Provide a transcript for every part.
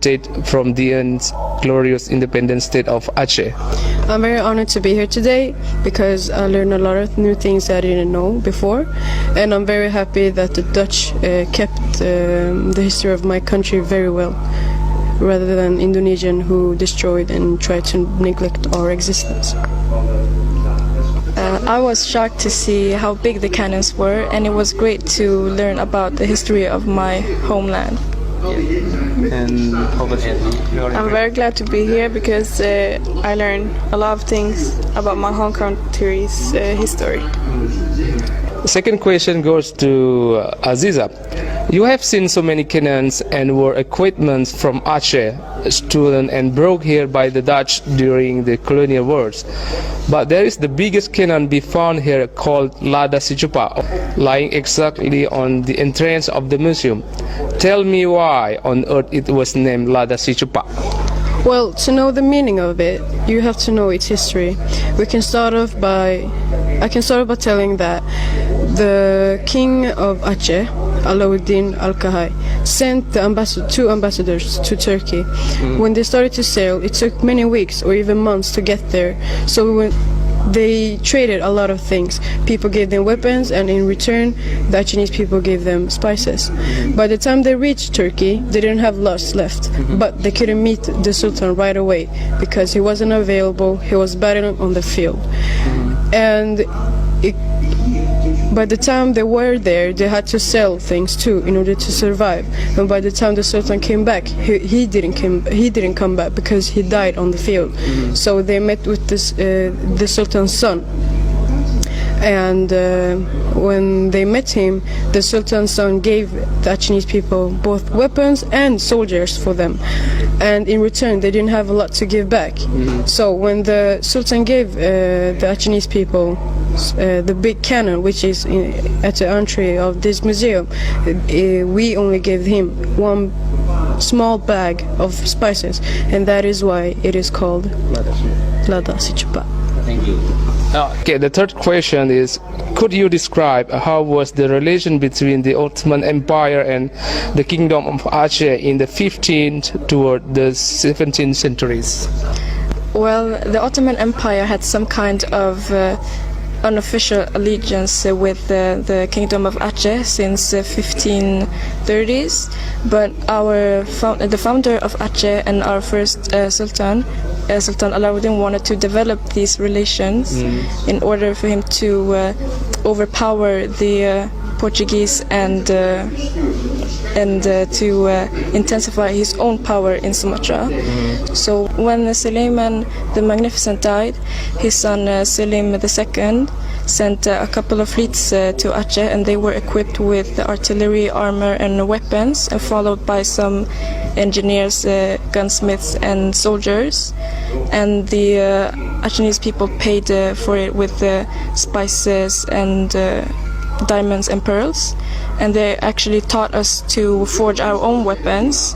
state from the glorious independent state of Aceh. I'm very honored to be here today because I learned a lot of new things that I didn't know before, and I'm very happy that the Dutch kept the history of my country very well, rather than Indonesian who destroyed and tried to neglect our existence. I was shocked to see how big the cannons were, and it was great to learn about the history of my homeland. And how about you? I'm very glad to be here because I learned a lot of things about my home country's history. The second question goes to Aziza. You have seen so many cannons and war equipment from Aceh stolen and brought here by the Dutch during the colonial wars. But there is the biggest cannon be found here called Lada Sichupa, lying exactly on the entrance of the museum. Tell me why on earth it was named Lada Sichupa. Well, to know the meaning of it, you have to know its history. I can start off by telling that the king of Aceh, Alauddin Al-Kahai, sent the two ambassadors to Turkey. When they started to sail, it took many weeks or even months to get there. So they traded a lot of things. People gave them weapons, and in return, the Chinese people gave them spices. By the time they reached Turkey, they didn't have lots left, but they couldn't meet the Sultan right away because he wasn't available. He was battling on the field. And by the time they were there, they had to sell things too in order to survive. And by the time the Sultan came back, he didn't come back because he died on the field. So they met with the Sultan's son. And when they met him, the Sultan's son gave the Chinese people both weapons and soldiers for them. And in return, they didn't have a lot to give back. So when the Sultan gave the Chinese people the big cannon, which is at the entry of this museum, we only gave him one small bag of spices, and that is why it is called Lada Sichupa. Thank you. Okay, the third question is, could you describe how was the relation between the Ottoman Empire and the Kingdom of Aceh in the 15th toward the 17th centuries? Well, the Ottoman Empire had some kind of unofficial allegiance with the Kingdom of Aceh since 1530s, but the founder of Aceh and our first Sultan Alauddin wanted to develop these relations in order for him to overpower the Portuguese and to intensify his own power in Sumatra. So when Suleiman the Magnificent died, his son Selim II sent a couple of fleets to Aceh, and they were equipped with artillery, armor and weapons, and followed by some engineers, gunsmiths and soldiers. And the Achenese people paid for it with spices and diamonds and pearls, and they actually taught us to forge our own weapons.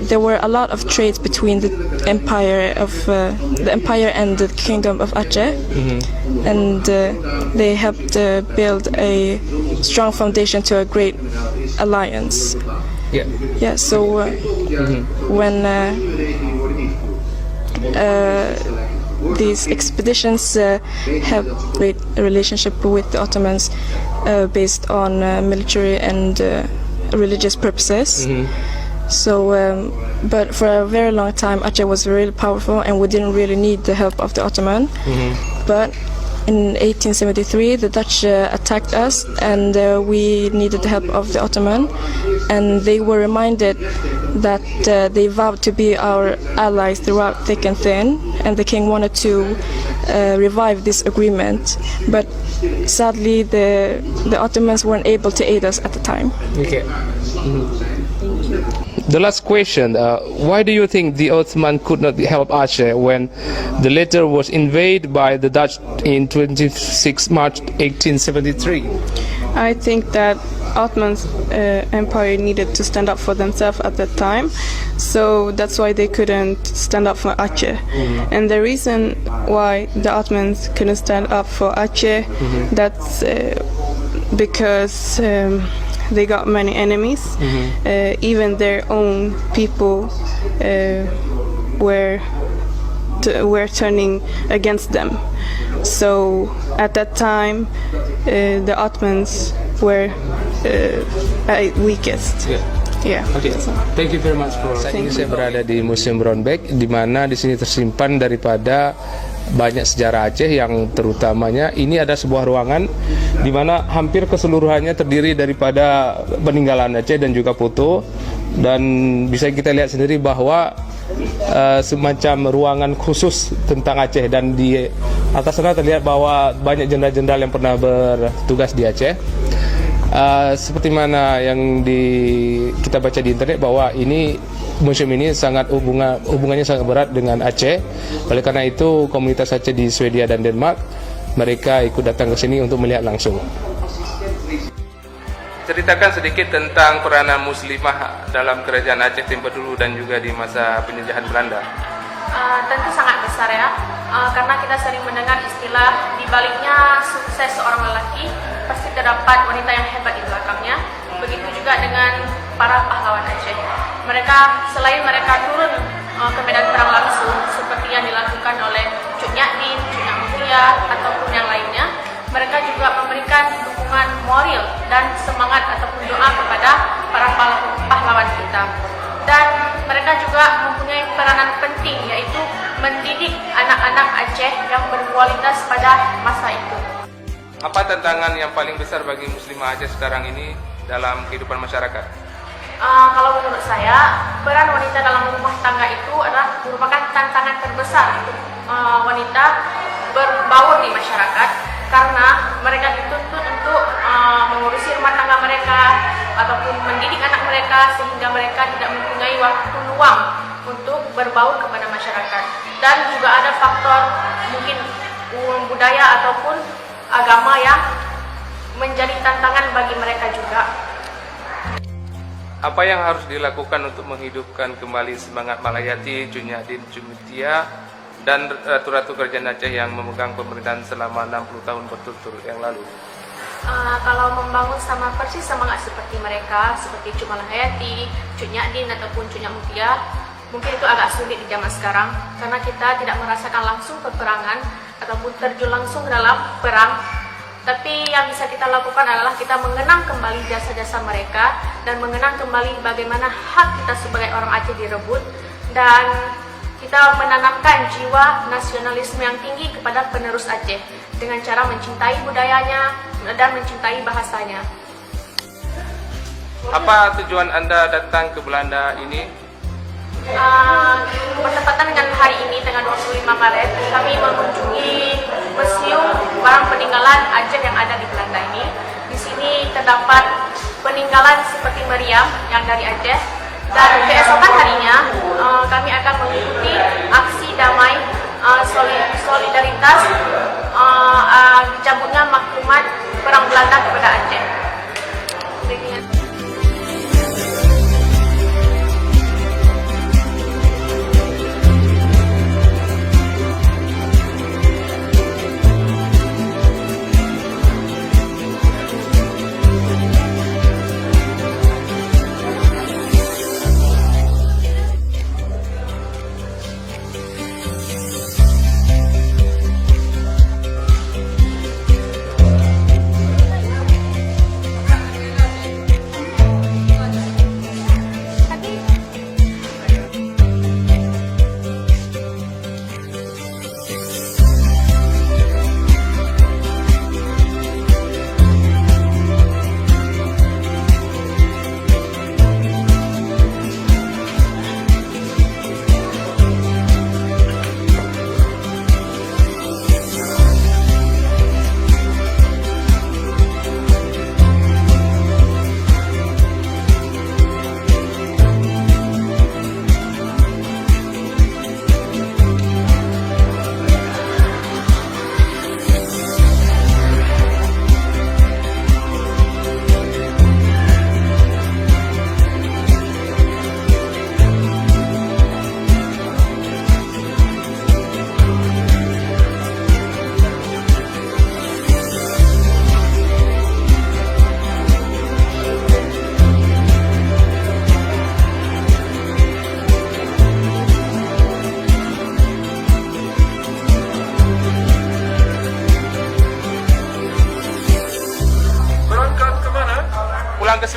There were a lot of trades between the empire and the Kingdom of Aceh, and they helped build a strong foundation to a great alliance. Yeah. So when these expeditions have great relationship with the Ottomans based on military and religious purposes. So, but for a very long time, Aceh was really powerful, and we didn't really need the help of the Ottoman. But in 1873, the Dutch attacked us, and we needed the help of the Ottoman. And they were reminded that they vowed to be our allies throughout thick and thin, and the king wanted to revive this agreement. But sadly, the Ottomans weren't able to aid us at the time. Okay. The last question, why do you think the Ottoman could not help Aceh when the latter was invaded by the Dutch in 26 March 1873? I think that Ottoman's empire needed to stand up for themselves at that time, so that's why they couldn't stand up for Aceh. And the reason why the Ottomans couldn't stand up for Aceh, that's because they got many enemies. Even their own people were turning against them. So at that time, the Ottomans were weakest. Yeah. Okay. Thank you very much for. Saat ini saya berada di Museum Brownback, di mana di sini tersimpan daripada banyak sejarah Aceh, yang terutamanya ini ada sebuah ruangan di mana hampir keseluruhannya terdiri daripada peninggalan Aceh dan juga foto, dan bisa kita lihat sendiri bahwa semacam ruangan khusus tentang Aceh, dan di atas sana terlihat bahwa banyak jenderal-jenderal yang pernah bertugas di Aceh. Seperti mana yang kita baca di internet bahwa museum ini sangat hubungannya sangat berat dengan Aceh. Oleh karena itu komunitas Aceh di Swedia dan Denmark, mereka ikut datang ke sini untuk melihat langsung. Ceritakan sedikit tentang peranan muslimah dalam kerajaan Aceh tempo dulu dan juga di masa penjajahan Belanda. Tentu sangat besar ya, karena kita sering mendengar istilah di baliknya sukses seorang lelaki pasti terdapat wanita yang hebat di belakangnya. Begitu juga dengan para pahlawan Aceh. Selain mereka turun ke medan perang langsung seperti yang dilakukan oleh Cuk Nyadin, Cuk Muda ataupun yang lainnya, mereka juga memberikan dukungan moral dan semangat ataupun doa kepada para pahlawan kita. Dan mereka juga mempunyai peranan penting, yaitu mendidik anak-anak Aceh yang berkualitas pada masa itu. Apa tantangan yang paling besar bagi muslimah Aceh sekarang ini dalam kehidupan masyarakat? Kalau menurut saya, peran wanita dalam rumah tangga itu adalah merupakan tantangan terbesar untuk wanita berbaur di masyarakat, karena mereka dituntut untuk mengurusi rumah tangga mereka ataupun mendidik anak mereka, sehingga mereka tidak mempunyai waktu luang untuk berbaur kepada masyarakat. Dan juga ada faktor mungkin budaya ataupun agama yang menjadi tantangan bagi mereka juga. Apa yang harus dilakukan untuk menghidupkan kembali semangat Malayati, Cunyadin, Cumitia, dan ratu-ratu kerajaan Aceh yang memegang pemerintahan selama 60 tahun berturut-turut yang lalu? Kalau membangun sama persis semangat seperti mereka, seperti Cuk Malayati, Cuk Nyadin ataupun Cuk Muda, mungkin itu agak sulit di zaman sekarang, karena kita tidak merasakan langsung peperangan ataupun terjun langsung dalam perang. Tapi yang bisa kita lakukan adalah kita mengenang kembali jasa-jasa mereka dan mengenang kembali bagaimana hak kita sebagai orang Aceh direbut, dan kita menanamkan jiwa nasionalisme yang tinggi kepada penerus Aceh dengan cara mencintai budayanya dan mencintai bahasanya. Apa tujuan Anda datang ke Belanda ini? Bertepatan dengan hari ini, tanggal 25 Maret, kami mengunjungi mesium barang peninggalan Aceh yang ada di Belanda ini. Di sini terdapat peninggalan seperti meriam yang dari Aceh, dan keesokan harinya kami akan mengikuti aksi damai solidaritas dicabutnya maklumat perang Belanda kepada Aceh.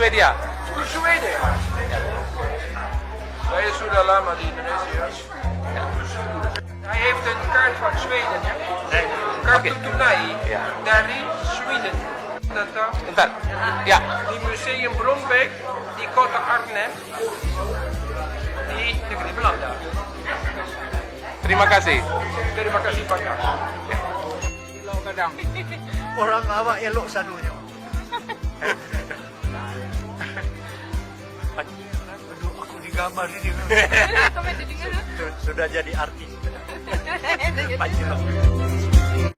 Swedia. Zweden. Hij is sudah lama di Indonesia. Hij heeft een kaart van Zweden, ya. Kartu tunai dari Zweden. Datang Bentar. Ya. di Museum Brombeek di kota Arnhem di negeri Belanda. Terima kasih. Terima kasih banyak. Kadang orang awak elok sadunya. Aduh, aku digambar ini. Sudah jadi artis. Pacilok.